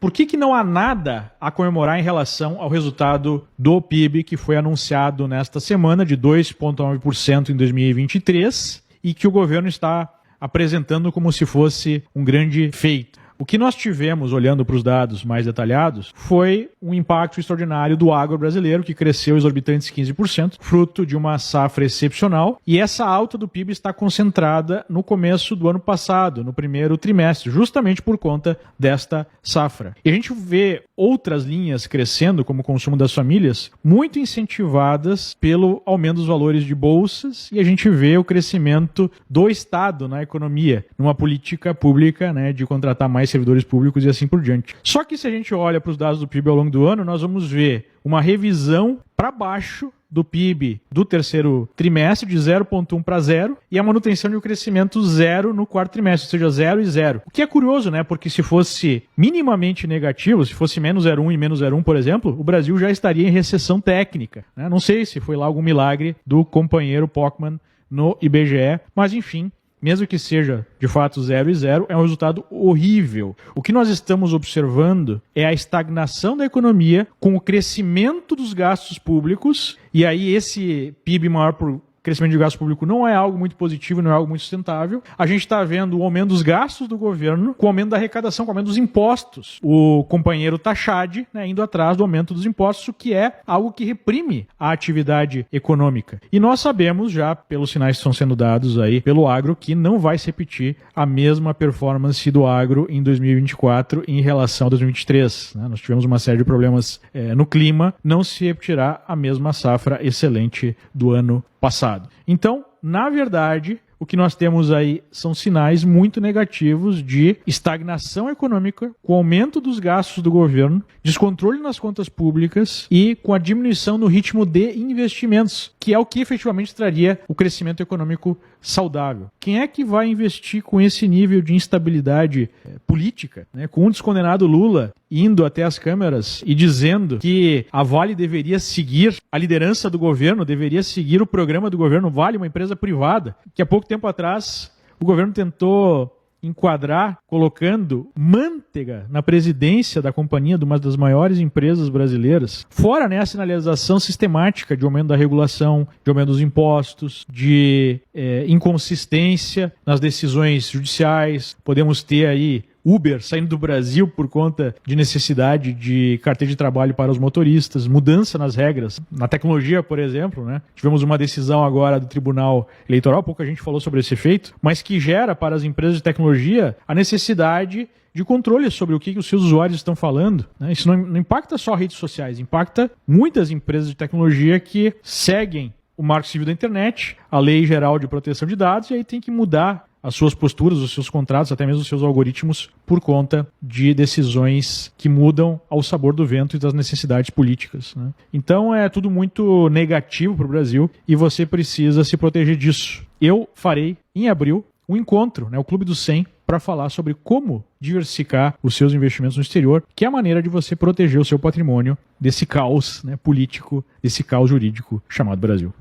Por que não há nada a comemorar em relação ao resultado do PIB que foi anunciado nesta semana de 2,9% em 2023 e que o governo está apresentando como se fosse um grande feito? O que nós tivemos, olhando para os dados mais detalhados, foi um impacto extraordinário do agro brasileiro, que cresceu exorbitantes 15%, fruto de uma safra excepcional. E essa alta do PIB está concentrada no começo do ano passado, no primeiro trimestre, justamente por conta desta safra. E a gente vê outras linhas crescendo, como o consumo das famílias, muito incentivadas pelo aumento dos valores de bolsas, e a gente vê o crescimento do Estado na economia, numa política pública, né, de contratar mais servidores públicos e assim por diante. Só que se a gente olha para os dados do PIB ao longo do ano, nós vamos ver uma revisão para baixo do PIB do terceiro trimestre, de 0,1 para 0, e a manutenção de um crescimento 0 no quarto trimestre, ou seja, 0 e 0. O que é curioso, né? Porque se fosse minimamente negativo, se fosse menos 0,1 e menos 0,1, por exemplo, o Brasil já estaria em recessão técnica, né? Não sei se foi lá algum milagre do companheiro Pockmann no IBGE, mas enfim, mesmo que seja de fato 0 e 0, é um resultado horrível. O que nós estamos observando é a estagnação da economia com o crescimento dos gastos públicos, e aí esse PIB maior por crescimento de gasto público não é algo muito positivo, não é algo muito sustentável. A gente está vendo o aumento dos gastos do governo com o aumento da arrecadação, com o aumento dos impostos. O companheiro Tachad, né, indo atrás do aumento dos impostos, o que é algo que reprime a atividade econômica. E nós sabemos já, pelos sinais que estão sendo dados aí pelo agro, que não vai se repetir a mesma performance do agro em 2024 em relação a 2023. Né? Nós tivemos uma série de problemas no clima, não se repetirá a mesma safra excelente do ano passado. Então, na verdade, o que nós temos aí são sinais muito negativos de estagnação econômica, com aumento dos gastos do governo, descontrole nas contas públicas e com a diminuição no ritmo de investimentos, que é o que efetivamente traria o crescimento econômico saudável. Quem é que vai investir com esse nível de instabilidade política, né? Com um descondenado Lula indo até as câmeras e dizendo que a Vale deveria seguir a liderança do governo, deveria seguir o programa do governo Vale, uma empresa privada, que há pouco tempo atrás o governo tentou enquadrar colocando Manteiga na presidência da companhia de uma das maiores empresas brasileiras. Fora, né, a sinalização sistemática de aumento da regulação, de aumento dos impostos, de inconsistência nas decisões judiciais. Podemos ter aí Uber saindo do Brasil por conta de necessidade de carteira de trabalho para os motoristas, mudança nas regras. Na tecnologia, por exemplo, né? Tivemos uma decisão agora do Tribunal Eleitoral, pouca gente falou sobre esse efeito, mas que gera para as empresas de tecnologia a necessidade de controle sobre o que os seus usuários estão falando. Né? Isso não impacta só redes sociais, impacta muitas empresas de tecnologia que seguem o Marco Civil da Internet, a Lei Geral de Proteção de Dados, e aí tem que mudar as suas posturas, os seus contratos, até mesmo os seus algoritmos, por conta de decisões que mudam ao sabor do vento e das necessidades políticas. Né? Então é tudo muito negativo para o Brasil e você precisa se proteger disso. Eu farei, em abril, um encontro, né, o Clube dos 100, para falar sobre como diversificar os seus investimentos no exterior, que é a maneira de você proteger o seu patrimônio desse caos, né, político, desse caos jurídico chamado Brasil.